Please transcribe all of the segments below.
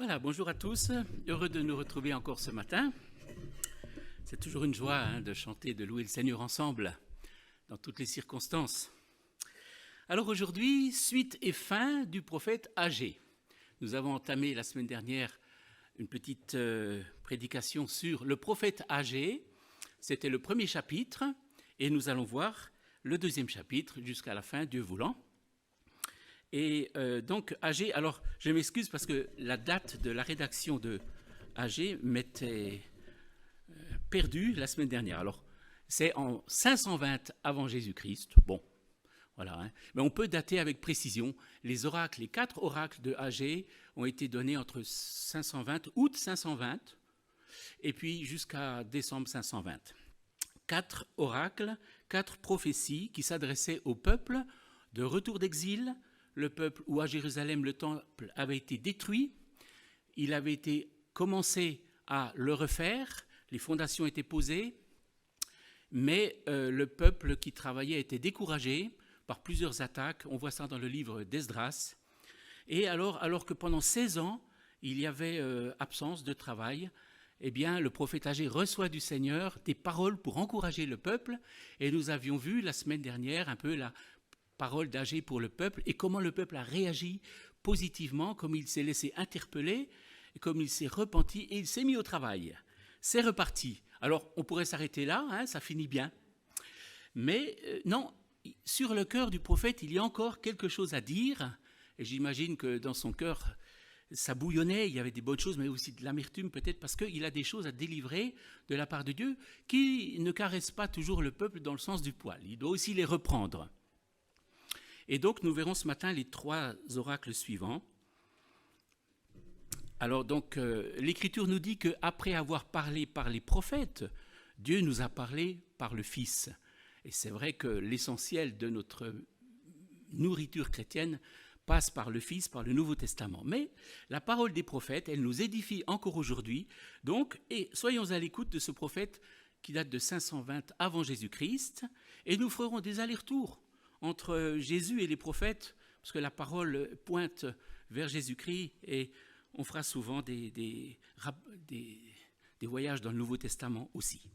Voilà, bonjour à tous, heureux de nous retrouver encore ce matin. C'est toujours une joie de chanter, de louer le Seigneur ensemble, dans toutes les circonstances. Alors aujourd'hui, suite et fin du prophète Agée. Nous avons entamé la semaine dernière une petite prédication sur le prophète Agée. C'était le premier chapitre et nous allons voir le deuxième chapitre jusqu'à la fin, Dieu voulant. Et donc Agée, alors je m'excuse parce que la date de la rédaction de Agée m'était perdue la semaine dernière. Alors c'est en 520 avant Jésus-Christ. Bon, voilà. Mais on peut dater avec précision. Les oracles, les 4 oracles de Agée ont été donnés entre 520, août 520, et puis jusqu'à décembre 520. 4 oracles, 4 prophéties qui s'adressaient au peuple de retour d'exil. Le peuple où à Jérusalem le temple avait été détruit, il avait été commencé à le refaire, les fondations étaient posées, mais le peuple qui travaillait était découragé par plusieurs attaques, on voit ça dans le livre d'Esdras, et alors que pendant 16 ans, il y avait absence de travail, eh bien le prophète Agée reçoit du Seigneur des paroles pour encourager le peuple, et nous avions vu la semaine dernière un peu la parole d'Agée pour le peuple et comment le peuple a réagi positivement, comme il s'est laissé interpeller, comme il s'est repenti et il s'est mis au travail. C'est reparti. Alors on pourrait s'arrêter là, ça finit bien. Mais non, sur le cœur du prophète, il y a encore quelque chose à dire. Et j'imagine que dans son cœur, ça bouillonnait, il y avait des bonnes choses, mais aussi de l'amertume peut-être, parce qu'il a des choses à délivrer de la part de Dieu qui ne caressent pas toujours le peuple dans le sens du poil. Il doit aussi les reprendre. Et donc, nous verrons ce matin les 3 oracles suivants. Alors, donc, l'Écriture nous dit qu'après avoir parlé par les prophètes, Dieu nous a parlé par le Fils. Et c'est vrai que l'essentiel de notre nourriture chrétienne passe par le Fils, par le Nouveau Testament. Mais la parole des prophètes, elle nous édifie encore aujourd'hui. Donc, et soyons à l'écoute de ce prophète qui date de 520 avant Jésus-Christ, et nous ferons des allers-retours entre Jésus et les prophètes, parce que la parole pointe vers Jésus-Christ, et on fera souvent des voyages dans le Nouveau Testament aussi.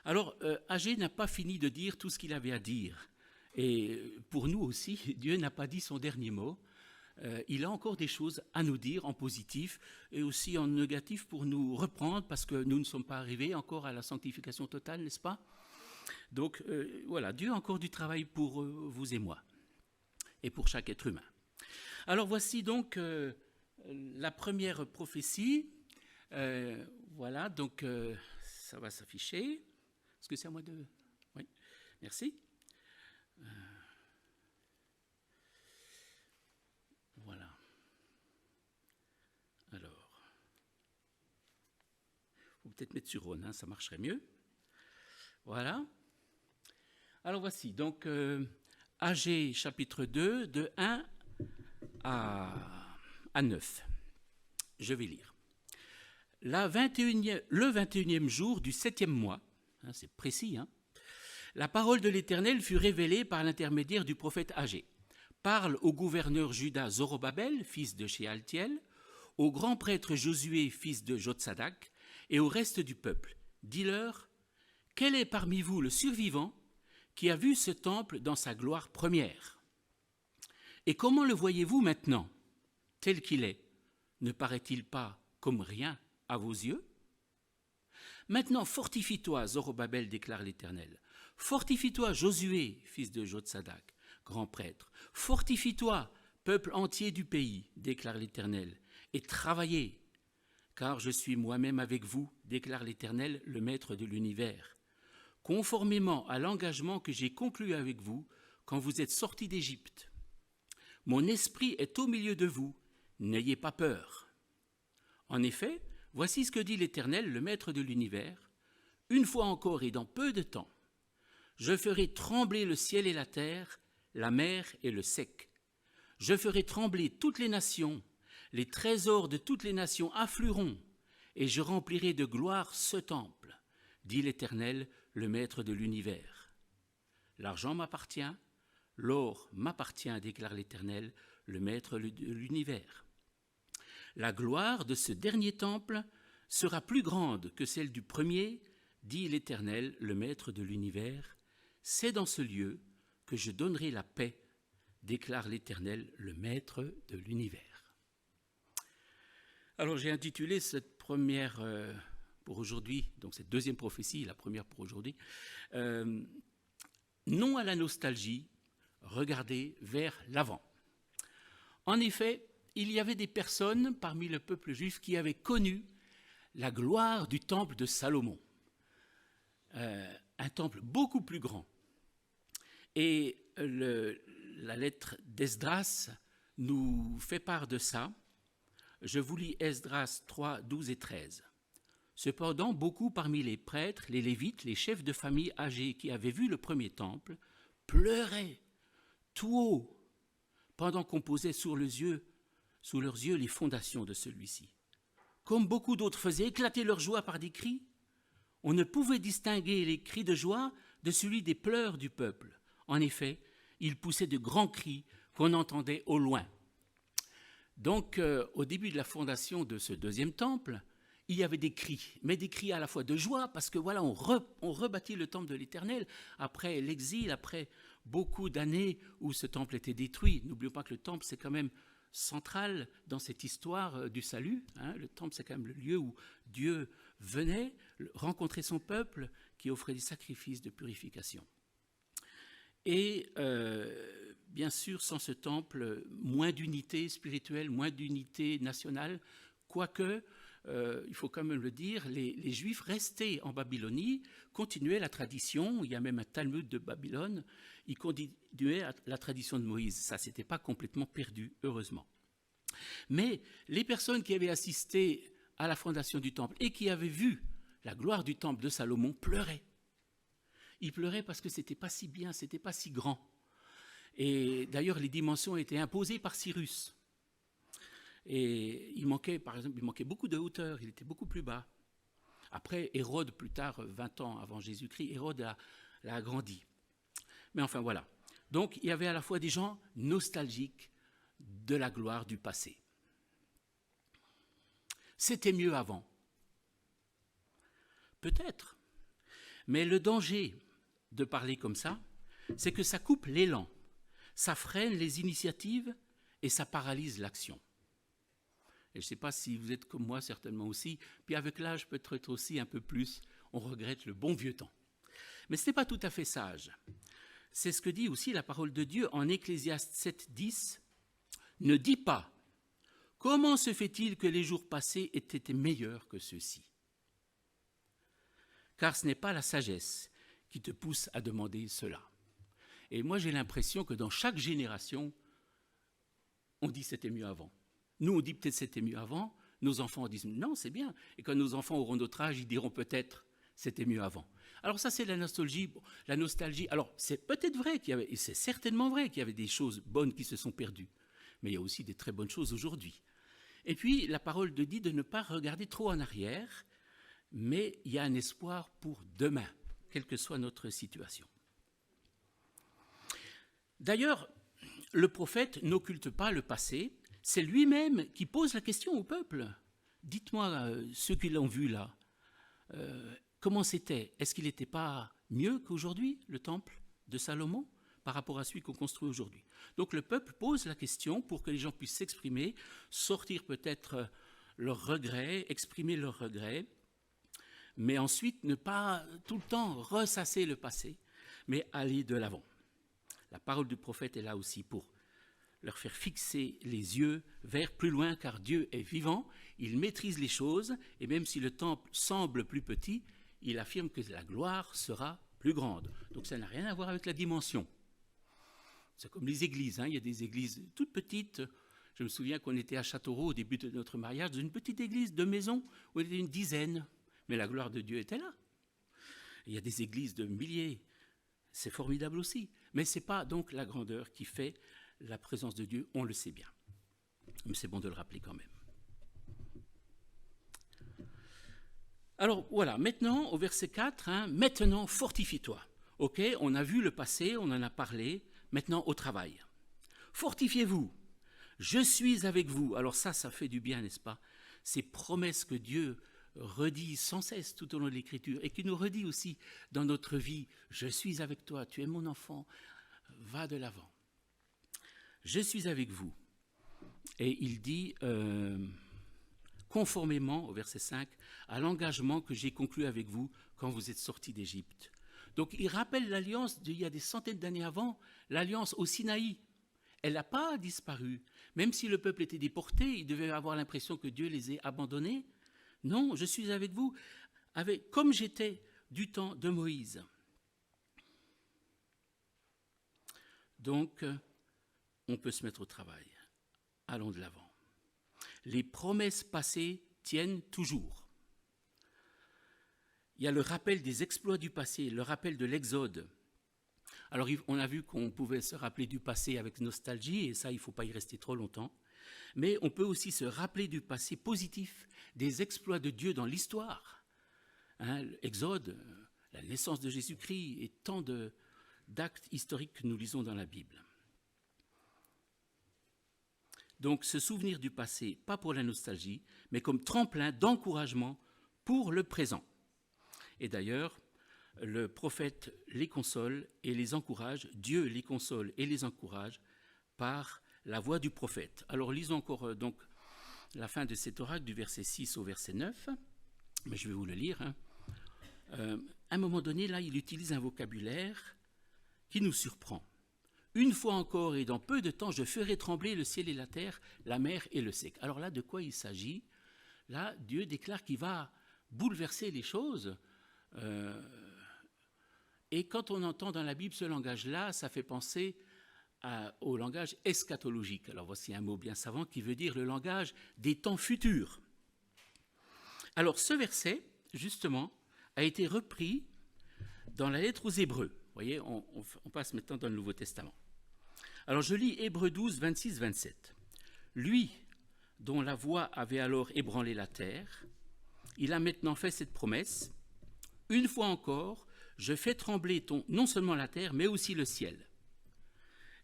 Alors, Agée n'a pas fini de dire tout ce qu'il avait à dire. Et pour nous aussi, Dieu n'a pas dit son dernier mot. Il a encore des choses à nous dire en positif et aussi en négatif pour nous reprendre, parce que nous ne sommes pas arrivés encore à la sanctification totale, n'est-ce pas ? Donc voilà, Dieu a encore du travail pour vous et moi, et pour chaque être humain. Alors voici donc la première prophétie. Voilà, donc ça va s'afficher. Est-ce que c'est à moi de... Oui, merci. Voilà. Alors, il faut peut-être mettre sur Rhône, ça marcherait mieux. Voilà. Alors voici, donc Agée chapitre 2, de 1 à 9. Je vais lire. Le 21e jour du 7e mois, c'est précis, la parole de l'Éternel fut révélée par l'intermédiaire du prophète Agée. Parle au gouverneur Juda Zorobabel, fils de Shealtiel, au grand prêtre Josué, fils de Jotsadak, et au reste du peuple. Dis-leur, quel est parmi vous le survivant qui a vu ce temple dans sa gloire première? Et comment le voyez-vous maintenant, tel qu'il est? Ne paraît-il pas comme rien à vos yeux? Maintenant, fortifie-toi, Zorobabel, déclare l'Éternel. Fortifie-toi, Josué, fils de Jotsadak, grand prêtre. Fortifie-toi, peuple entier du pays, déclare l'Éternel, et travaillez, car je suis moi-même avec vous, déclare l'Éternel, le Maître de l'univers. Conformément à l'engagement que j'ai conclu avec vous quand vous êtes sortis d'Égypte. Mon esprit est au milieu de vous, n'ayez pas peur. En effet, voici ce que dit l'Éternel, le Maître de l'univers. Une fois encore et dans peu de temps, je ferai trembler le ciel et la terre, la mer et le sec. Je ferai trembler toutes les nations, les trésors de toutes les nations afflueront, et je remplirai de gloire ce temple, dit l'Éternel, le Maître de l'univers. L'argent m'appartient, l'or m'appartient, déclare l'Éternel, le maître de l'univers. La gloire de ce dernier temple sera plus grande que celle du premier, dit l'Éternel, le maître de l'univers. C'est dans ce lieu que je donnerai la paix, déclare l'Éternel, le maître de l'univers. Alors j'ai intitulé cette première pour aujourd'hui, donc cette deuxième prophétie, la première pour aujourd'hui, non à la nostalgie, regardez vers l'avant. En effet, il y avait des personnes parmi le peuple juif qui avaient connu la gloire du temple de Salomon, un temple beaucoup plus grand. Et la lettre d'Esdras nous fait part de ça. Je vous lis Esdras 3, 12 et 13. Cependant, beaucoup parmi les prêtres, les lévites, les chefs de famille âgés qui avaient vu le premier temple, pleuraient tout haut pendant qu'on posait sous leurs yeux les fondations de celui-ci. Comme beaucoup d'autres faisaient éclater leur joie par des cris, on ne pouvait distinguer les cris de joie de celui des pleurs du peuple. En effet, ils poussaient de grands cris qu'on entendait au loin. Donc, au début de la fondation de ce deuxième temple, il y avait des cris, mais des cris à la fois de joie, parce que voilà, on rebâtit le temple de l'Éternel après l'exil, après beaucoup d'années où ce temple était détruit. N'oublions pas que le temple, c'est quand même central dans cette histoire du salut. Le temple, c'est quand même le lieu où Dieu venait rencontrer son peuple qui offrait des sacrifices de purification. Et bien sûr, sans ce temple, moins d'unité spirituelle, moins d'unité nationale, quoique, il faut quand même le dire, les Juifs restés en Babylonie continuaient la tradition, il y a même un Talmud de Babylone, ils continuaient la tradition de Moïse. Ça, ce n'était pas complètement perdu, heureusement. Mais les personnes qui avaient assisté à la fondation du temple et qui avaient vu la gloire du temple de Salomon pleuraient. Ils pleuraient parce que ce n'était pas si bien, ce n'était pas si grand. Et d'ailleurs, les dimensions étaient imposées par Cyrus. Et il manquait, par exemple, beaucoup de hauteur, il était beaucoup plus bas. Après, Hérode, plus tard, 20 ans avant Jésus-Christ, Hérode l'a agrandi. Mais enfin, voilà. Donc, il y avait à la fois des gens nostalgiques de la gloire du passé. C'était mieux avant. Peut-être. Mais le danger de parler comme ça, c'est que ça coupe l'élan, ça freine les initiatives et ça paralyse l'action. Et je ne sais pas si vous êtes comme moi, certainement aussi, puis avec l'âge peut-être aussi un peu plus, on regrette le bon vieux temps. Mais ce n'est pas tout à fait sage. C'est ce que dit aussi la parole de Dieu en Ecclésiaste 7, 10. Ne dis pas, comment se fait-il que les jours passés aient été meilleurs que ceux-ci ? Car ce n'est pas la sagesse qui te pousse à demander cela. Et moi, j'ai l'impression que dans chaque génération, on dit c'était mieux avant. Nous, on dit peut-être c'était mieux avant. Nos enfants disent non, c'est bien. Et quand nos enfants auront notre âge, ils diront peut-être c'était mieux avant. Alors ça, c'est la nostalgie. La nostalgie. Alors, c'est peut-être vrai qu'il y avait, et c'est certainement vrai qu'il y avait des choses bonnes qui se sont perdues. Mais il y a aussi des très bonnes choses aujourd'hui. Et puis, la parole de dit de ne pas regarder trop en arrière, mais il y a un espoir pour demain, quelle que soit notre situation. D'ailleurs, le prophète n'occulte pas le passé, c'est lui-même qui pose la question au peuple. Dites-moi, ceux qui l'ont vu là, comment c'était ? Est-ce qu'il n'était pas mieux qu'aujourd'hui, le temple de Salomon, par rapport à celui qu'on construit aujourd'hui ? Donc le peuple pose la question pour que les gens puissent s'exprimer, sortir peut-être leurs regrets, exprimer leurs regrets, mais ensuite ne pas tout le temps ressasser le passé, mais aller de l'avant. La parole du prophète est là aussi pour leur faire fixer les yeux vers plus loin, car Dieu est vivant, il maîtrise les choses, et même si le temple semble plus petit, il affirme que la gloire sera plus grande. Donc ça n'a rien à voir avec la dimension. C'est comme les églises, il y a des églises toutes petites. Je me souviens qu'on était à Châteauroux au début de notre mariage, dans une petite église de maison où il y avait une dizaine, mais la gloire de Dieu était là. Il y a des églises de milliers, c'est formidable aussi. Mais ce n'est pas donc la grandeur qui fait la présence de Dieu, on le sait bien. Mais c'est bon de le rappeler quand même. Alors voilà, maintenant au verset 4, maintenant fortifie-toi. Ok, on a vu le passé, on en a parlé, maintenant au travail. Fortifiez-vous, Je suis avec vous. Alors ça fait du bien, n'est-ce pas? Ces promesses que Dieu redit sans cesse tout au long de l'Écriture et qui nous redit aussi dans notre vie, je suis avec toi, tu es mon enfant, va de l'avant. Je suis avec vous. Et il dit, conformément, au verset 5, à l'engagement que j'ai conclu avec vous quand vous êtes sortis d'Égypte. Donc il rappelle l'alliance d'il y a des centaines d'années avant, l'alliance au Sinaï. Elle n'a pas disparu. Même si le peuple était déporté, il devait avoir l'impression que Dieu les ait abandonnés. Non, je suis avec vous, comme j'étais du temps de Moïse. Donc, on peut se mettre au travail. Allons de l'avant. Les promesses passées tiennent toujours. Il y a le rappel des exploits du passé, le rappel de l'Exode. Alors, on a vu qu'on pouvait se rappeler du passé avec nostalgie, et ça, il ne faut pas y rester trop longtemps. Mais on peut aussi se rappeler du passé positif, des exploits de Dieu dans l'histoire. L'Exode, la naissance de Jésus-Christ et tant d'actes historiques que nous lisons dans la Bible. Donc, se souvenir du passé, pas pour la nostalgie, mais comme tremplin d'encouragement pour le présent. Et d'ailleurs, le prophète les console et les encourage, Dieu les console et les encourage par la voix du prophète. Alors lisons encore donc la fin de cet oracle du verset 6 au verset 9, mais je vais vous le lire. À un moment donné, là, il utilise un vocabulaire qui nous surprend. Une fois encore et dans peu de temps, je ferai trembler le ciel et la terre, la mer et le sec. Alors là, de quoi il s'agit? Là, Dieu déclare qu'il va bouleverser les choses. Et quand on entend dans la Bible ce langage-là, ça fait penser au langage eschatologique. Alors voici un mot bien savant qui veut dire le langage des temps futurs. Alors ce verset, justement, a été repris dans la lettre aux Hébreux. Vous voyez, on passe maintenant dans le Nouveau Testament. Alors je lis Hébreux 12, 26-27. Lui, dont la voix avait alors ébranlé la terre, il a maintenant fait cette promesse. Une fois encore, je fais trembler non seulement la terre, mais aussi le ciel.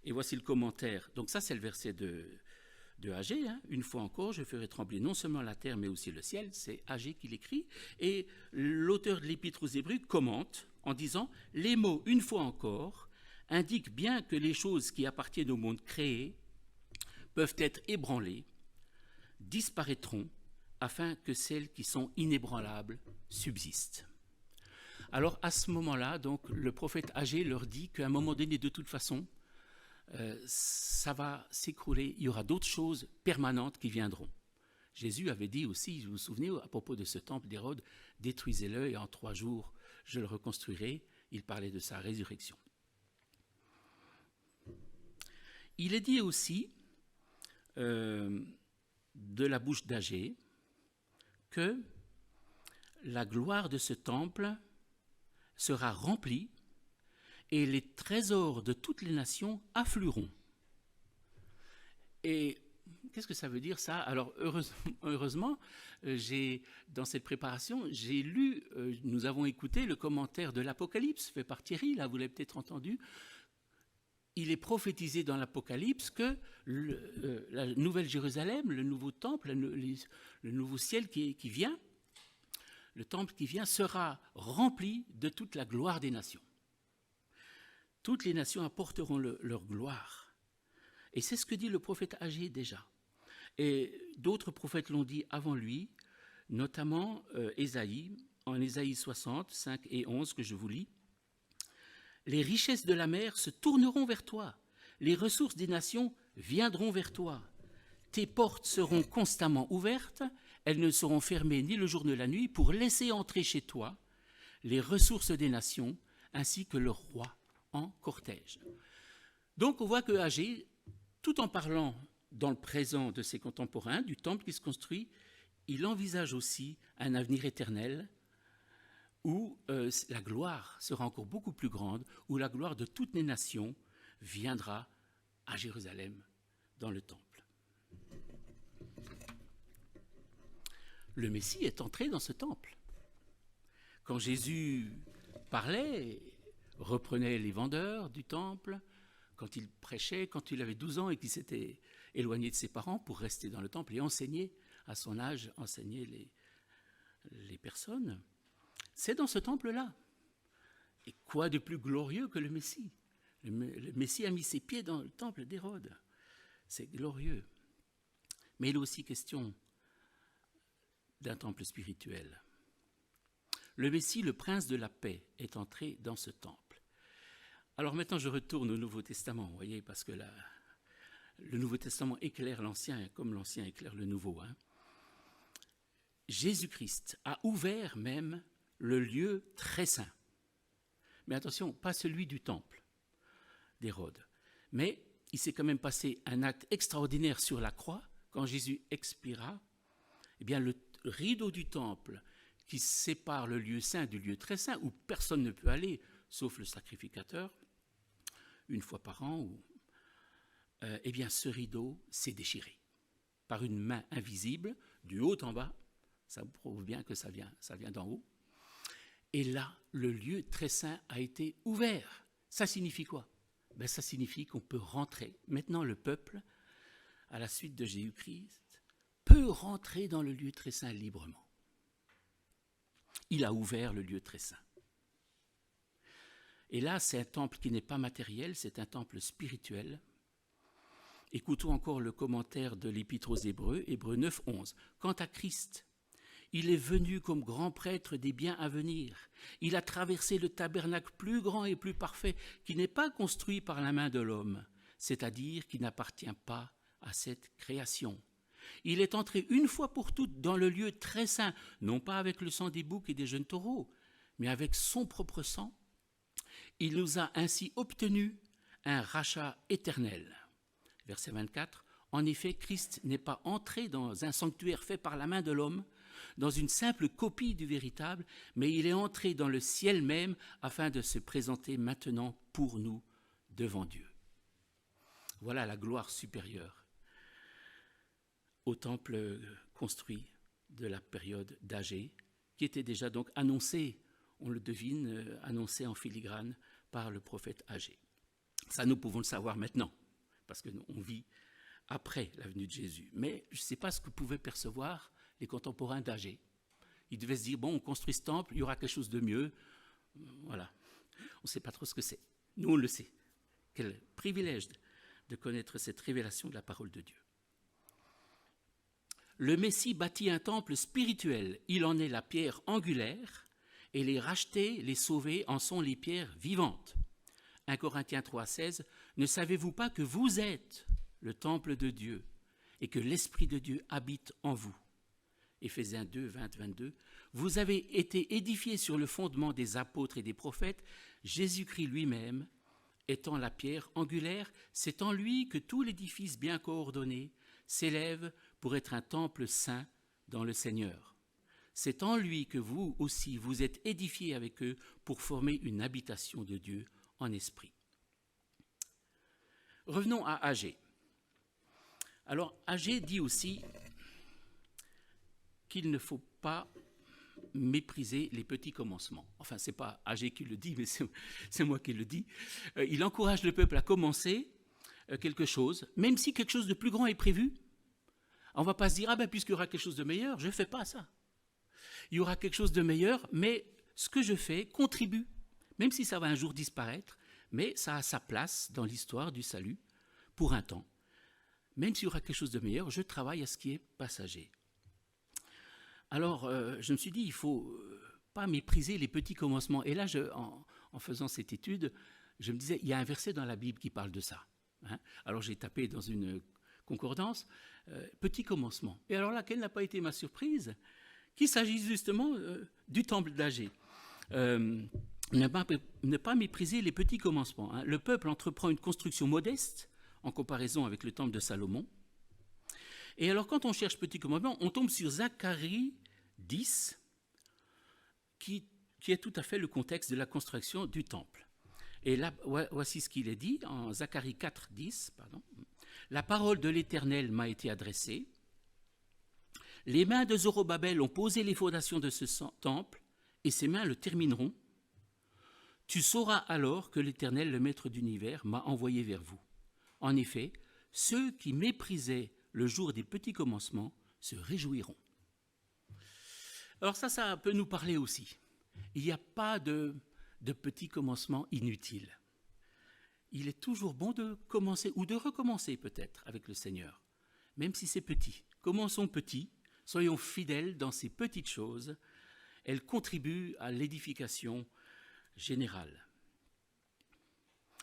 Et voici le commentaire. Donc ça, c'est le verset de Agé. Une fois encore, je ferai trembler non seulement la terre, mais aussi le ciel. C'est Agé qui l'écrit. Et l'auteur de l'Épître aux Hébreux commente en disant « Les mots « une fois encore » indiquent bien que les choses qui appartiennent au monde créé peuvent être ébranlées, disparaîtront, afin que celles qui sont inébranlables subsistent. » Alors à ce moment-là, donc, le prophète Agé leur dit qu'à un moment donné, de toute façon, ça va s'écrouler, il y aura d'autres choses permanentes qui viendront. Jésus avait dit aussi, vous vous souvenez, à propos de ce temple d'Hérode, détruisez-le et en 3 jours, je le reconstruirai. Il parlait de sa résurrection. Il est dit aussi, de la bouche d'Agé, que la gloire de ce temple sera remplie et les trésors de toutes les nations afflueront. Et qu'est-ce que ça veut dire ça? Alors heureusement, dans cette préparation, j'ai lu, nous avons écouté le commentaire de l'Apocalypse, fait par Thierry, là vous l'avez peut-être entendu. Il est prophétisé dans l'Apocalypse que la nouvelle Jérusalem, le nouveau temple, le nouveau ciel qui vient, le temple qui vient sera rempli de toute la gloire des nations. Toutes les nations apporteront leur gloire. Et c'est ce que dit le prophète Agé déjà. Et d'autres prophètes l'ont dit avant lui, notamment Ésaïe, en Ésaïe 60, 5 et 11, que je vous lis. « Les richesses de la mer se tourneront vers toi, les ressources des nations viendront vers toi. Tes portes seront constamment ouvertes, elles ne seront fermées ni le jour ni la nuit pour laisser entrer chez toi les ressources des nations ainsi que leur roi en cortège. » Donc on voit que Agé, tout en parlant dans le présent de ses contemporains, du temple qui se construit, il envisage aussi un avenir éternel où la gloire sera encore beaucoup plus grande, où la gloire de toutes les nations viendra à Jérusalem dans le temple. Le Messie est entré dans ce temple. Quand Jésus parlait, reprenait les vendeurs du temple, quand il prêchait, quand il avait 12 ans et qu'il s'était éloigné de ses parents pour rester dans le temple et enseigner à son âge, enseigner les personnes. C'est dans ce temple-là. Et quoi de plus glorieux que le Messie? Le Messie a mis ses pieds dans le temple d'Hérode. C'est glorieux. Mais il est aussi question d'un temple spirituel. Le Messie, le prince de la paix, est entré dans ce temple. Alors maintenant, je retourne au Nouveau Testament, vous voyez, parce que le Nouveau Testament éclaire l'Ancien, comme l'Ancien éclaire le Nouveau. Jésus-Christ a ouvert même le lieu très saint. Mais attention, pas celui du temple d'Hérode. Mais il s'est quand même passé un acte extraordinaire sur la croix. Quand Jésus expira, eh bien le rideau du temple qui sépare le lieu saint du lieu très saint, où personne ne peut aller, sauf le sacrificateur, une fois par an, eh bien ce rideau s'est déchiré par une main invisible, du haut en bas. Ça vous prouve bien que ça vient d'en haut. Et là, le lieu très saint a été ouvert. Ça signifie quoi? Ça signifie qu'on peut rentrer. Maintenant, le peuple, à la suite de Jésus-Christ, peut rentrer dans le lieu très saint librement. Il a ouvert le lieu très saint. Et là, c'est un temple qui n'est pas matériel, c'est un temple spirituel. Écoutons encore le commentaire de l'Épître aux Hébreux, Hébreux 9, 11. Quant à Christ, il est venu comme grand prêtre des biens à venir. Il a traversé le tabernacle plus grand et plus parfait, qui n'est pas construit par la main de l'homme, c'est-à-dire qui n'appartient pas à cette création. Il est entré une fois pour toutes dans le lieu très saint, non pas avec le sang des boucs et des jeunes taureaux, mais avec son propre sang. Il nous a ainsi obtenu un rachat éternel. Verset 24. En effet, Christ n'est pas entré dans un sanctuaire fait par la main de l'homme, dans une simple copie du véritable, mais il est entré dans le ciel même afin de se présenter maintenant pour nous devant Dieu. Voilà la gloire supérieure au temple construit de la période d'Agé, qui était déjà donc annoncé, on le devine, annoncé en filigrane par le prophète Agé. Ça, nous pouvons le savoir maintenant, parce qu'on vit après la venue de Jésus. Mais je ne sais pas ce que pouvaient percevoir les contemporains d'Agé. Ils devaient se dire, bon, on construit ce temple, il y aura quelque chose de mieux. Voilà. On ne sait pas trop ce que c'est. Nous, on le sait. Quel privilège de connaître cette révélation de la parole de Dieu. Le Messie bâtit un temple spirituel. Il en est la pierre angulaire, et les rachetés, les sauvés, en sont les pierres vivantes. 1 Corinthiens 3, 16. Ne savez-vous pas que vous êtes le temple de Dieu et que l'Esprit de Dieu habite en vous? Éphésiens 2, 20, 22. Vous avez été édifiés sur le fondement des apôtres et des prophètes, Jésus-Christ lui-même étant la pierre angulaire, c'est en lui que tout l'édifice bien coordonné s'élève pour être un temple saint dans le Seigneur. C'est en lui que vous aussi vous êtes édifiés avec eux pour former une habitation de Dieu en esprit. Revenons à Agé. Alors, Agé dit aussi qu'il ne faut pas mépriser les petits commencements. Enfin, ce n'est pas Agé qui le dit, mais c'est moi qui le dis. Il encourage le peuple à commencer quelque chose, même si quelque chose de plus grand est prévu. On ne va pas se dire, puisqu'il y aura quelque chose de meilleur, je ne fais pas ça. Il y aura quelque chose de meilleur, mais ce que je fais contribue, même si ça va un jour disparaître, mais ça a sa place dans l'histoire du salut pour un temps. Même s'il y aura quelque chose de meilleur, je travaille à ce qui est passager. Alors, je me suis dit, il ne faut pas mépriser les petits commencements. Et là, en faisant cette étude, je me disais, il y a un verset dans la Bible qui parle de ça. Alors, j'ai tapé dans une concordance, petit commencement. Et alors là, quelle n'a pas été ma surprise? Qu'il s'agisse justement du temple d'Agé. Ne pas mépriser les petits commencements. Le peuple entreprend une construction modeste en comparaison avec le temple de Salomon. Et alors, quand on cherche petit commandement, on tombe sur Zacharie 10, qui est tout à fait le contexte de la construction du temple. Et là, voici ce qu'il est dit en Zacharie 4, 10. La parole de l'Éternel m'a été adressée. Les mains de Zorobabel ont posé les fondations de ce temple, et ses mains le termineront. Tu sauras alors que l'Éternel, le Maître d'univers, m'a envoyé vers vous. En effet, ceux qui méprisaient le jour des petits commencements se réjouiront. Alors ça peut nous parler aussi. Il n'y a pas de petits commencements inutiles. Il est toujours bon de commencer, ou de recommencer peut-être avec le Seigneur, même si c'est petit. Commençons petit, soyons fidèles dans ces petites choses. Elles contribuent à l'édification générale.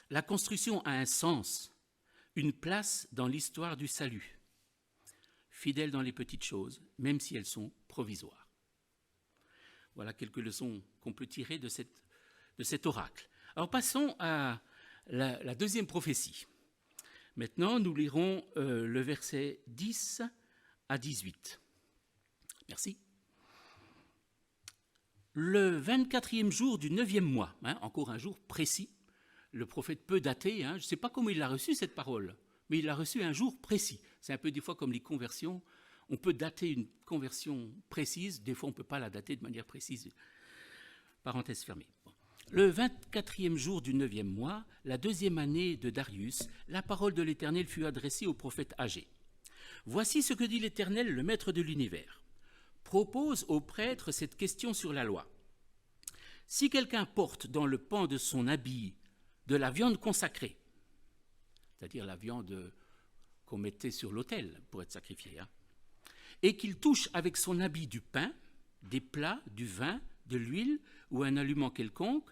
La construction a un sens, une place dans l'histoire du salut. Fidèles dans les petites choses, même si elles sont provisoires. Voilà quelques leçons qu'on peut tirer de cet oracle. Alors passons à la deuxième prophétie. Maintenant, nous lirons le verset 10 à 18. Merci. Le 24e jour du 9e mois, encore un jour précis, le prophète peut dater, je ne sais pas comment il a reçu cette parole, mais il l'a reçu un jour précis. C'est un peu des fois comme les conversions, on peut dater une conversion précise, des fois on ne peut pas la dater de manière précise. Parenthèse fermée. Bon. Le 24e jour du 9e mois, la deuxième année de Darius, la parole de l'Éternel fut adressée au prophète Agé. Voici ce que dit l'Éternel, le maître de l'univers. Propose aux prêtres cette question sur la loi. Si quelqu'un porte dans le pan de son habit de la viande consacrée, c'est-à-dire la viande qu'on mettait sur l'autel pour être sacrifiée, et qu'il touche avec son habit du pain, des plats, du vin, de l'huile ou un aliment quelconque,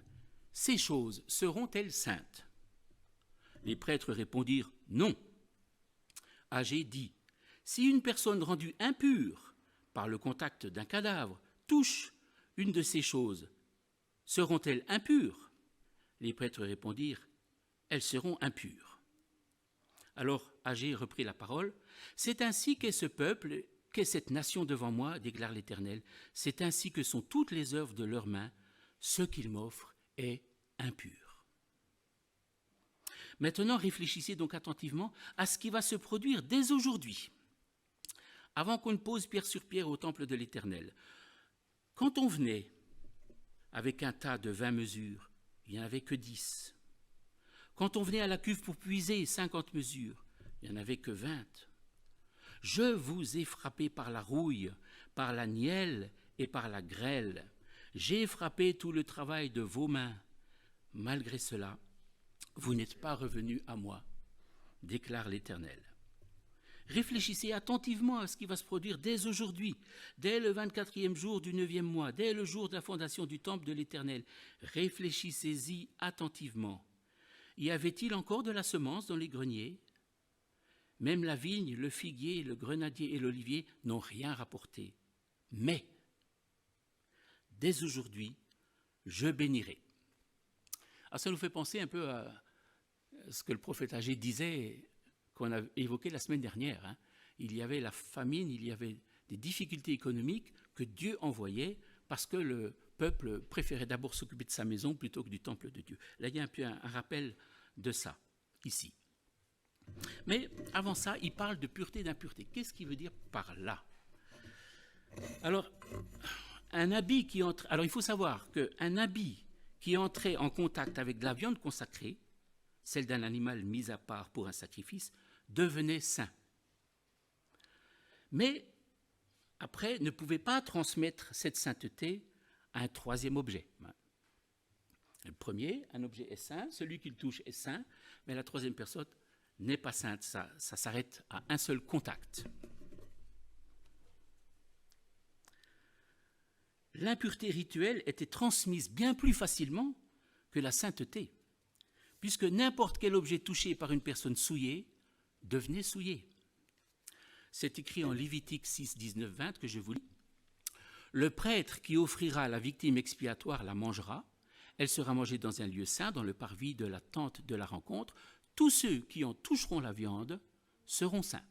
ces choses seront-elles saintes? Les prêtres répondirent non. Agé dit, si une personne rendue impure par le contact d'un cadavre touche une de ces choses, seront-elles impures? Les prêtres répondirent, elles seront impures. Alors Agé reprit la parole, c'est ainsi qu'est ce peuple, qu'est cette nation devant moi, déclare l'Éternel, c'est ainsi que sont toutes les œuvres de leurs mains, ce qu'ils m'offrent est impur. Maintenant, réfléchissez donc attentivement à ce qui va se produire dès aujourd'hui, avant qu'on ne pose pierre sur pierre au temple de l'Éternel. Quand on venait avec un tas de 20 mesures, il n'y en avait que 10. Quand on venait à la cuve pour puiser 50 mesures, il n'y en avait que 20. Je vous ai frappé par la rouille, par la nielle et par la grêle. J'ai frappé tout le travail de vos mains. Malgré cela, vous n'êtes pas revenus à moi, déclare l'Éternel. Réfléchissez attentivement à ce qui va se produire dès aujourd'hui, dès le 24e jour du 9e mois, dès le jour de la fondation du temple de l'Éternel. Réfléchissez-y attentivement. Y avait-il encore de la semence dans les greniers? Même la vigne, le figuier, le grenadier et l'olivier n'ont rien rapporté. Mais, dès aujourd'hui, je bénirai. Alors ça nous fait penser un peu à ce que le prophète Agé disait, qu'on a évoqué la semaine dernière. Il y avait la famine, il y avait des difficultés économiques que Dieu envoyait parce que le peuple préférait d'abord s'occuper de sa maison plutôt que du temple de Dieu. Là, il y a un peu un rappel de ça, ici. Mais avant ça, il parle de pureté et d'impureté. Qu'est-ce qu'il veut dire par là? Alors, un habit qui entre... Alors, il faut savoir qu'un habit qui entrait en contact avec de la viande consacrée, celle d'un animal mis à part pour un sacrifice, devenait saint. Mais, après, ne pouvait pas transmettre cette sainteté à un troisième objet. Le premier, un objet est saint, celui qui le touche est saint, mais la troisième personne n'est pas sainte. Ça s'arrête à un seul contact. L'impureté rituelle était transmise bien plus facilement que la sainteté, puisque n'importe quel objet touché par une personne souillée devenait souillé. C'est écrit en Lévitique 6, 19, 20 que je vous lis. Le prêtre qui offrira la victime expiatoire la mangera. Elle sera mangée dans un lieu saint, dans le parvis de la tente de la rencontre. Tous ceux qui en toucheront la viande seront saints.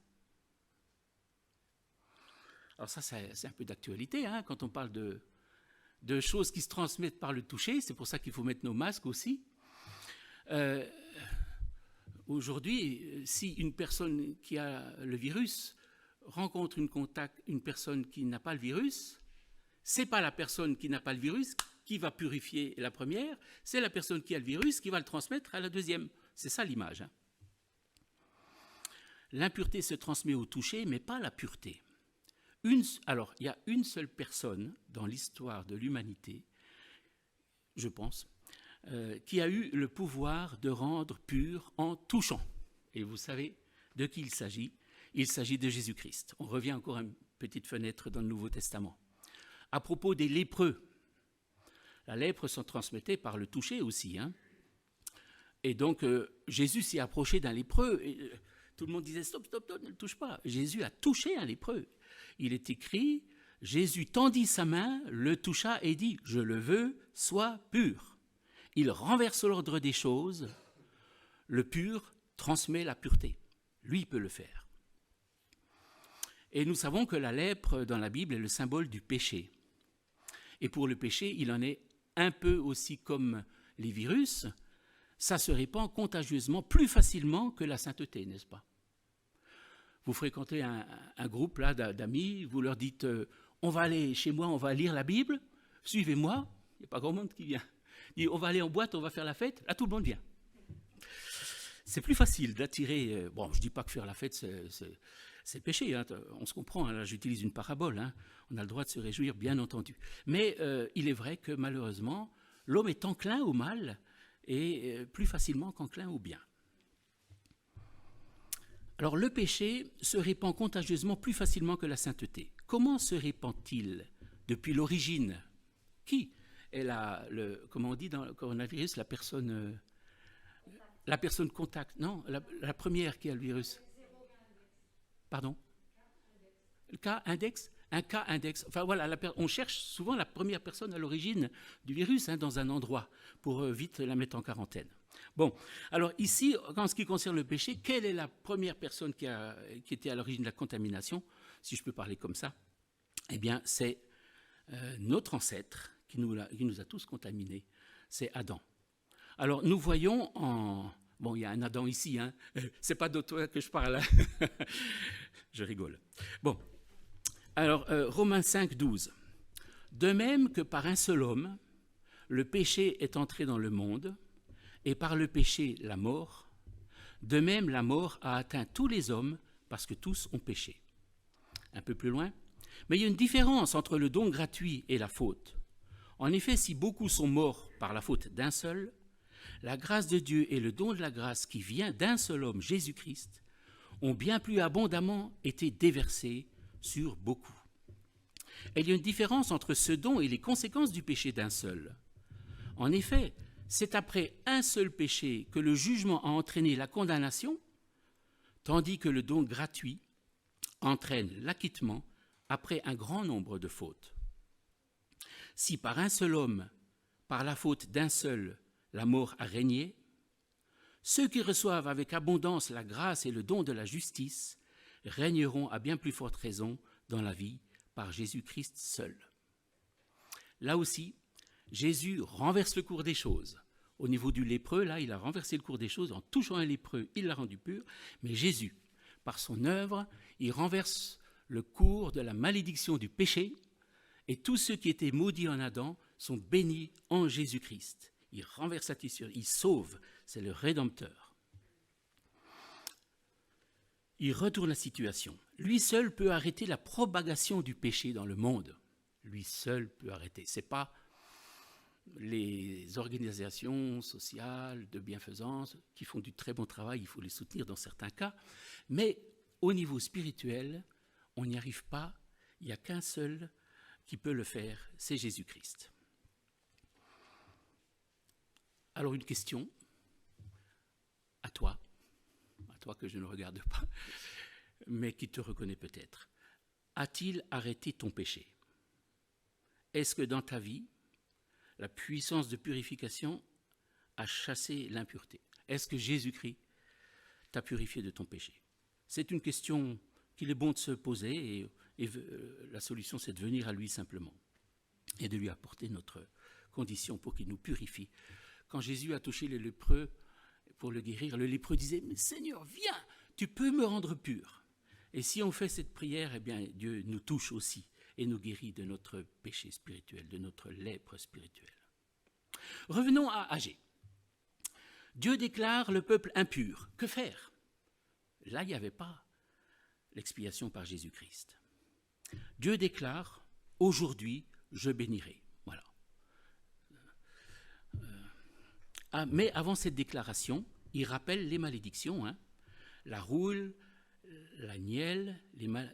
Alors ça, c'est un peu d'actualité, quand on parle de choses qui se transmettent par le toucher. C'est pour ça qu'il faut mettre nos masques aussi. Aujourd'hui, si une personne qui a le virus rencontre une personne qui n'a pas le virus, c'est pas la personne qui n'a pas le virus qui va purifier la première, c'est la personne qui a le virus qui va le transmettre à la deuxième. C'est ça l'image. l'impureté se transmet au toucher, mais pas la pureté. Alors, il y a une seule personne dans l'histoire de l'humanité, je pense, qui a eu le pouvoir de rendre pur en touchant. Et vous savez de qui il s'agit? Il s'agit de Jésus-Christ. On revient encore à une petite fenêtre dans le Nouveau Testament. À propos des lépreux, la lèpre s'en transmettait par le toucher aussi. Et donc, Jésus s'y approchait d'un lépreux. Et, tout le monde disait, stop, stop, stop, ne le touche pas. Jésus a touché un lépreux. Il est écrit, Jésus tendit sa main, le toucha et dit, je le veux, sois pur. Il renverse l'ordre des choses. Le pur transmet la pureté. Lui peut le faire. Et nous savons que la lèpre dans la Bible est le symbole du péché. Et pour le péché, il en est un peu aussi comme les virus. Ça se répand contagieusement plus facilement que la sainteté, n'est-ce pas? Vous fréquentez un groupe là d'amis, vous leur dites on va aller chez moi, on va lire la Bible, suivez-moi. Il n'y a pas grand monde qui vient. On va aller en boîte, on va faire la fête. Là, tout le monde vient. C'est plus facile d'attirer. Bon, je ne dis pas que faire la fête, c'est péché, on se comprend, là j'utilise une parabole, on a le droit de se réjouir, bien entendu. Mais il est vrai que malheureusement, l'homme est enclin au mal et plus facilement qu'enclin au bien. Alors le péché se répand contagieusement plus facilement que la sainteté. Comment se répand-il depuis l'origine? Qui est comment on dit dans le coronavirus, la personne contact? Non, la première qui a le virus. Pardon? Le cas index? Un cas index. Enfin voilà, on cherche souvent la première personne à l'origine du virus dans un endroit pour vite la mettre en quarantaine. Bon, alors ici, en ce qui concerne le péché, quelle est la première personne qui était à l'origine de la contamination, si je peux parler comme ça? Eh bien, c'est notre ancêtre qui nous a tous contaminés, c'est Adam. Alors nous voyons Bon, il y a un Adam ici, c'est pas de toi que je parle. Je rigole. Bon, alors Romains 5, 12. De même que par un seul homme, le péché est entré dans le monde, et par le péché, la mort, de même la mort a atteint tous les hommes parce que tous ont péché. Un peu plus loin. Mais il y a une différence entre le don gratuit et la faute. En effet, si beaucoup sont morts par la faute d'un seul, la grâce de Dieu et le don de la grâce qui vient d'un seul homme, Jésus-Christ, ont bien plus abondamment été déversés sur beaucoup. Et il y a une différence entre ce don et les conséquences du péché d'un seul. En effet, c'est après un seul péché que le jugement a entraîné la condamnation, tandis que le don gratuit entraîne l'acquittement après un grand nombre de fautes. Si par un seul homme, par la faute d'un seul, la mort a régné, ceux qui reçoivent avec abondance la grâce et le don de la justice régneront à bien plus forte raison dans la vie par Jésus-Christ seul. Là aussi, Jésus renverse le cours des choses. Au niveau du lépreux, là, il a renversé le cours des choses. En touchant un lépreux, il l'a rendu pur. Mais Jésus, par son œuvre, il renverse le cours de la malédiction du péché. Et tous ceux qui étaient maudits en Adam sont bénis en Jésus-Christ. Il renverse la tissure, il sauve, c'est le Rédempteur. Il retourne la situation. Lui seul peut arrêter la propagation du péché dans le monde. Lui seul peut arrêter. Ce n'est pas les organisations sociales de bienfaisance qui font du très bon travail, il faut les soutenir dans certains cas, mais au niveau spirituel, on n'y arrive pas, il n'y a qu'un seul qui peut le faire, c'est Jésus-Christ. Alors une question à toi que je ne regarde pas, mais qui te reconnaît peut-être. A-t-il arrêté ton péché? Est-ce que dans ta vie, la puissance de purification a chassé l'impureté? Est-ce que Jésus-Christ t'a purifié de ton péché? C'est une question qu'il est bon de se poser et la solution c'est de venir à lui simplement et de lui apporter notre condition pour qu'il nous purifie. Quand Jésus a touché le lépreux pour le guérir, le lépreux disait « Mais Seigneur, viens, tu peux me rendre pur ». Et si on fait cette prière, eh bien Dieu nous touche aussi et nous guérit de notre péché spirituel, de notre lèpre spirituelle. Revenons à Agé. Dieu déclare le peuple impur. Que faire? Là, il n'y avait pas l'expiation par Jésus-Christ. Dieu déclare, aujourd'hui, je bénirai. Voilà. Mais avant cette déclaration, il rappelle les malédictions. La rouille, la nielle,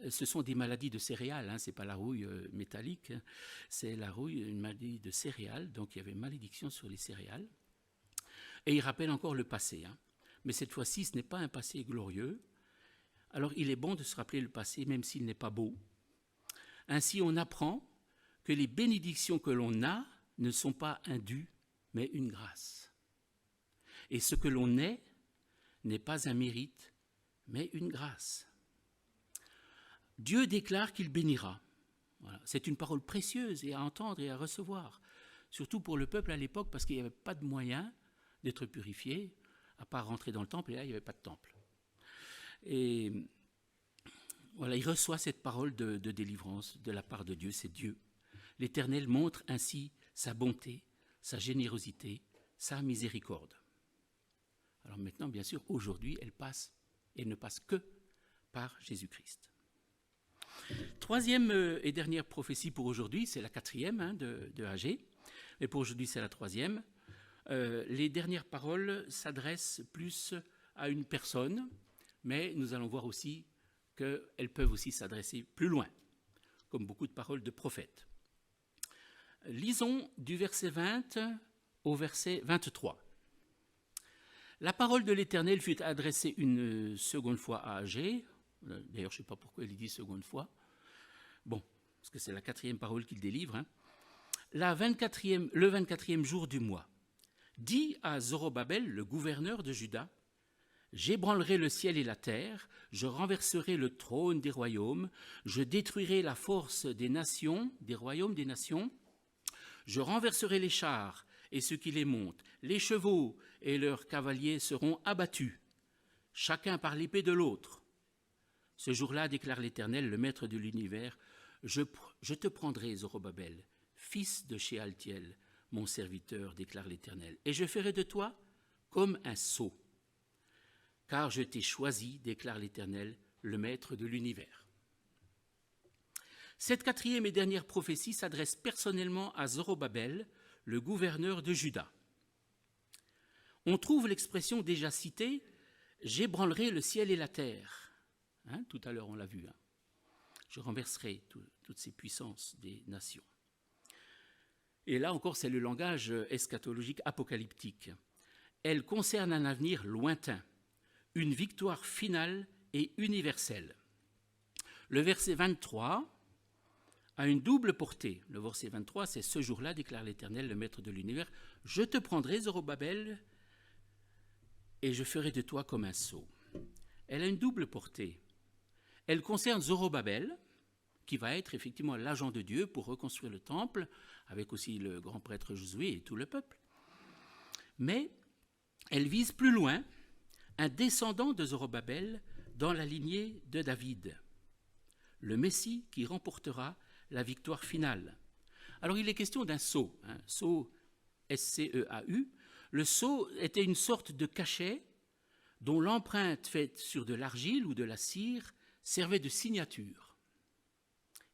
ce sont des maladies de céréales. Ce n'est pas la rouille métallique, c'est la rouille, une maladie de céréales. Donc il y avait malédiction sur les céréales. Et il rappelle encore le passé. Mais cette fois-ci, ce n'est pas un passé glorieux. Alors il est bon de se rappeler le passé, même s'il n'est pas beau. Ainsi, on apprend que les bénédictions que l'on a ne sont pas un dû, mais une grâce. Et ce que l'on est n'est pas un mérite, mais une grâce. Dieu déclare qu'il bénira. Voilà. C'est une parole précieuse et à entendre et à recevoir, surtout pour le peuple à l'époque, parce qu'il n'y avait pas de moyen d'être purifié, à part rentrer dans le temple, et là, il n'y avait pas de temple. Et voilà, il reçoit cette parole de délivrance de la part de Dieu, c'est Dieu. L'Éternel montre ainsi sa bonté, sa générosité, sa miséricorde. Alors maintenant, bien sûr, aujourd'hui, elle ne passe que par Jésus-Christ. Troisième et dernière prophétie pour aujourd'hui, c'est la quatrième de Agée, mais pour aujourd'hui, c'est la troisième. Les dernières paroles s'adressent plus à une personne, mais nous allons voir aussi qu'elles peuvent aussi s'adresser plus loin, comme beaucoup de paroles de prophètes. Lisons du verset 20 au verset 23. La parole de l'Éternel fut adressée une seconde fois à Agée. D'ailleurs, je ne sais pas pourquoi il dit seconde fois. Bon, parce que c'est la quatrième parole qu'il délivre. Le 24e jour du mois. Dis à Zorobabel, le gouverneur de Juda, j'ébranlerai le ciel et la terre, je renverserai le trône des royaumes, je détruirai la force des nations, des royaumes des nations, je renverserai les chars et ceux qui les montent, les chevaux et leurs cavaliers seront abattus, chacun par l'épée de l'autre. Ce jour-là, déclare l'Éternel, le maître de l'univers, je te prendrai, Zorobabel, fils de Shealtiel, mon serviteur, déclare l'Éternel, et je ferai de toi comme un sceau. Car je t'ai choisi, déclare l'Éternel, le maître de l'univers. Cette quatrième et dernière prophétie s'adresse personnellement à Zorobabel, le gouverneur de Juda. On trouve l'expression déjà citée « j'ébranlerai le ciel et la terre ». Tout à l'heure, on l'a vu. Je renverserai toutes ces puissances des nations. Et là encore, c'est le langage eschatologique apocalyptique. Elle concerne un avenir lointain, une victoire finale et universelle. Le verset 23 a une double portée. Le verset 23, c'est « Ce jour-là, déclare l'Éternel, le maître de l'univers, je te prendrai, Zorobabel, et je ferai de toi comme un sceau. » Elle a une double portée. Elle concerne Zorobabel, qui va être effectivement l'agent de Dieu pour reconstruire le temple, avec aussi le grand prêtre Josué et tout le peuple. Mais elle vise plus loin un descendant de Zorobabel dans la lignée de David, le Messie qui remportera la victoire finale. Alors il est question d'un sceau, sceau S-C-E-A-U. Le sceau était une sorte de cachet dont l'empreinte faite sur de l'argile ou de la cire servait de signature.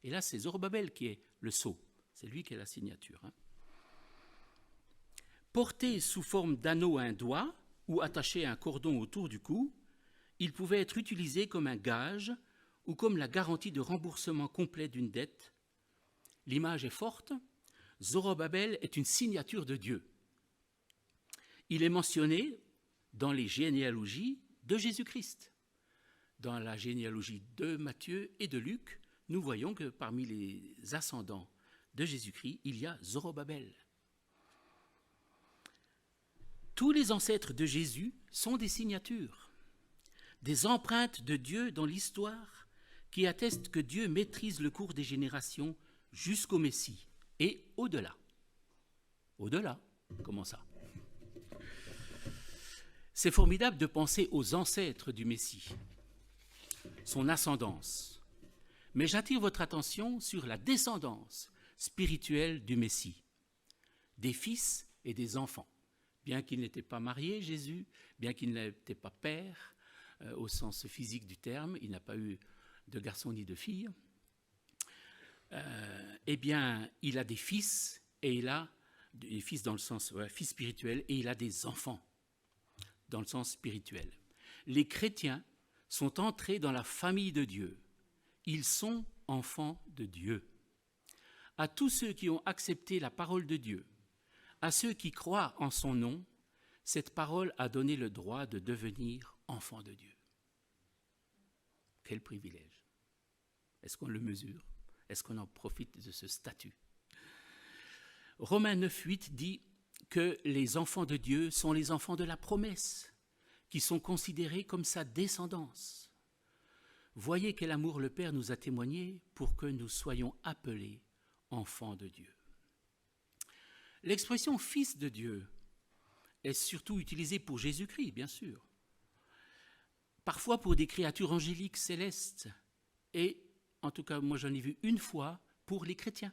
Et là, c'est Zorobabel qui est le sceau, c'est lui qui est la signature. Porté sous forme d'anneau à un doigt ou attaché à un cordon autour du cou, il pouvait être utilisé comme un gage ou comme la garantie de remboursement complet d'une dette. L'image est forte. Zorobabel est une signature de Dieu. Il est mentionné dans les généalogies de Jésus-Christ. Dans la généalogie de Matthieu et de Luc, nous voyons que parmi les ascendants de Jésus-Christ, il y a Zorobabel. Tous les ancêtres de Jésus sont des signatures, des empreintes de Dieu dans l'histoire qui attestent que Dieu maîtrise le cours des générations jusqu'au Messie et au-delà. Au-delà, comment ça ? C'est formidable de penser aux ancêtres du Messie, son ascendance. Mais j'attire votre attention sur la descendance spirituelle du Messie, des fils et des enfants. Bien qu'il n'était pas marié, Jésus, bien qu'il n'était pas père, au sens physique du terme, il n'a pas eu de garçon ni de fille, eh bien, il a des fils, et il a des fils dans le sens fils spirituel, et il a des enfants dans le sens spirituel. Les chrétiens sont entrés dans la famille de Dieu. Ils sont enfants de Dieu. À tous ceux qui ont accepté la parole de Dieu, à ceux qui croient en son nom, cette parole a donné le droit de devenir enfants de Dieu. Quel privilège! Est-ce qu'on le mesure? Est-ce qu'on en profite de ce statut? Romains 9,8 dit que les enfants de Dieu sont les enfants de la promesse, qui sont considérés comme sa descendance. Voyez quel amour le Père nous a témoigné pour que nous soyons appelés enfants de Dieu. L'expression « fils de Dieu » est surtout utilisée pour Jésus-Christ, bien sûr, parfois pour des créatures angéliques célestes, et en tout cas, moi j'en ai vu une fois pour les chrétiens.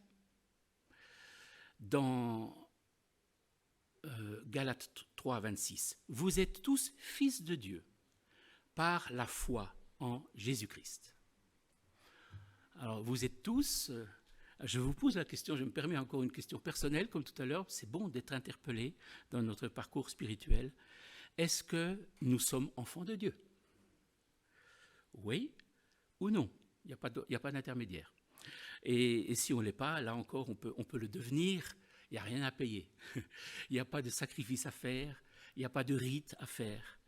Dans Galates 3, 26, « Vous êtes tous fils de Dieu par la foi en Jésus-Christ. » Alors, vous êtes tous... je vous pose la question, je me permets encore une question personnelle, comme tout à l'heure, c'est bon d'être interpellé dans notre parcours spirituel. Est-ce que nous sommes enfants de Dieu? Oui ou non? Il n'y a pas d'intermédiaire. Et si on ne l'est pas, là encore, on peut le devenir, il n'y a rien à payer. Il n'y a pas de sacrifice à faire, il n'y a pas de rite à faire.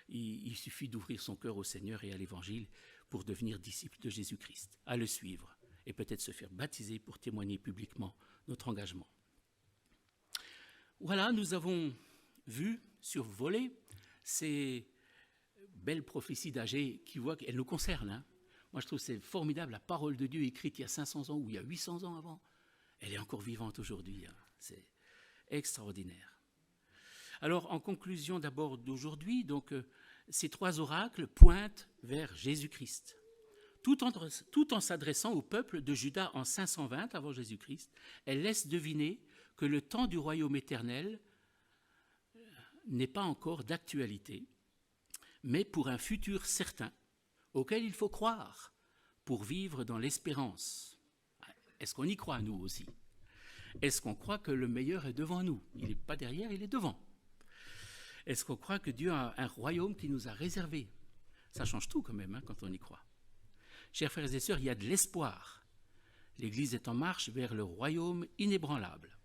Il suffit d'ouvrir son cœur au Seigneur et à l'Évangile pour devenir disciple de Jésus-Christ, à le suivre, et peut-être se faire baptiser pour témoigner publiquement notre engagement. Voilà, nous avons vu, survolé, ces belles prophéties d'Agée qui voient qu'elles nous concernent. Hein. Moi, je trouve que c'est formidable, la parole de Dieu écrite il y a 500 ans ou il y a 800 ans avant, elle est encore vivante aujourd'hui. Hein. C'est extraordinaire. Alors, en conclusion d'abord d'aujourd'hui, donc, ces trois oracles pointent vers Jésus-Christ. Tout en s'adressant au peuple de Juda en 520 avant Jésus-Christ, elle laisse deviner que le temps du royaume éternel n'est pas encore d'actualité, mais pour un futur certain, auquel il faut croire pour vivre dans l'espérance. Est-ce qu'on y croit, nous aussi? Est-ce qu'on croit que le meilleur est devant nous? Il n'est pas derrière, il est devant. Est-ce qu'on croit que Dieu a un royaume qui nous a réservé? Ça change tout quand même, hein, quand on y croit. Chers frères et sœurs, il y a de l'espoir. L'Église est en marche vers le royaume inébranlable.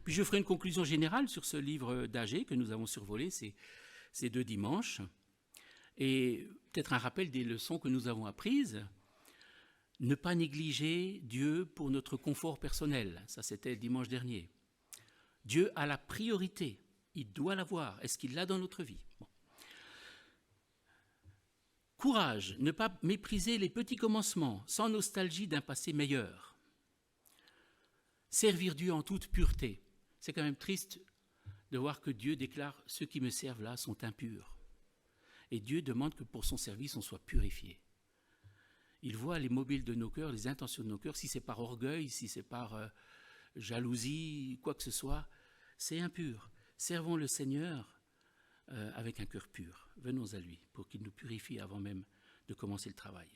Puis je ferai une conclusion générale sur ce livre d'Agée que nous avons survolé ces 2 dimanches. Et peut-être un rappel des leçons que nous avons apprises. Ne pas négliger Dieu pour notre confort personnel. Ça, c'était le dimanche dernier. Dieu a la priorité. Il doit l'avoir. Est-ce qu'il l'a dans notre vie? Bon. Courage, ne pas mépriser les petits commencements, sans nostalgie d'un passé meilleur. Servir Dieu en toute pureté. C'est quand même triste de voir que Dieu déclare « ceux qui me servent là sont impurs ». Et Dieu demande que pour son service, on soit purifié. Il voit les mobiles de nos cœurs, les intentions de nos cœurs, si c'est par orgueil, si c'est par jalousie, quoi que ce soit, c'est impur. Servons le Seigneur avec un cœur pur. Venons à lui pour qu'il nous purifie avant même de commencer le travail.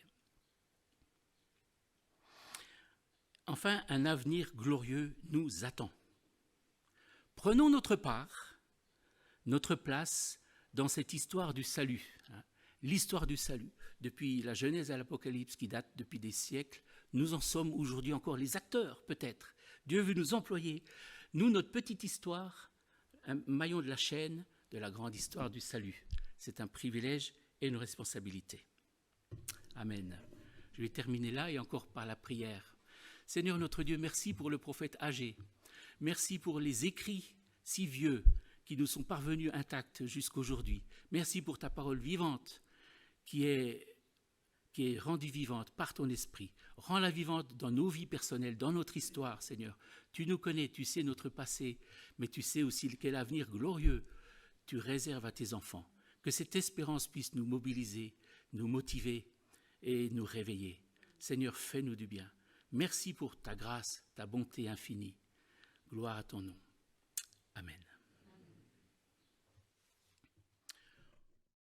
Enfin, un avenir glorieux nous attend. Prenons notre part, notre place dans cette histoire du salut. Hein. L'histoire du salut, depuis la Genèse à l'Apocalypse qui date depuis des siècles, nous en sommes aujourd'hui encore les acteurs peut-être. Dieu veut nous employer, nous, notre petite histoire, un maillon de la chaîne de la grande histoire du salut. C'est un privilège et une responsabilité. Amen. Je vais terminer là et encore par la prière. Seigneur notre Dieu, merci pour le prophète Agée. Merci pour les écrits si vieux qui nous sont parvenus intacts jusqu'aujourd'hui. Merci pour ta parole vivante qui est rendue vivante par ton esprit. Rends-la vivante dans nos vies personnelles, dans notre histoire, Seigneur. Tu nous connais, tu sais notre passé, mais tu sais aussi quel avenir glorieux tu réserves à tes enfants. Que cette espérance puisse nous mobiliser, nous motiver et nous réveiller. Seigneur, fais-nous du bien. Merci pour ta grâce, ta bonté infinie. Gloire à ton nom. Amen.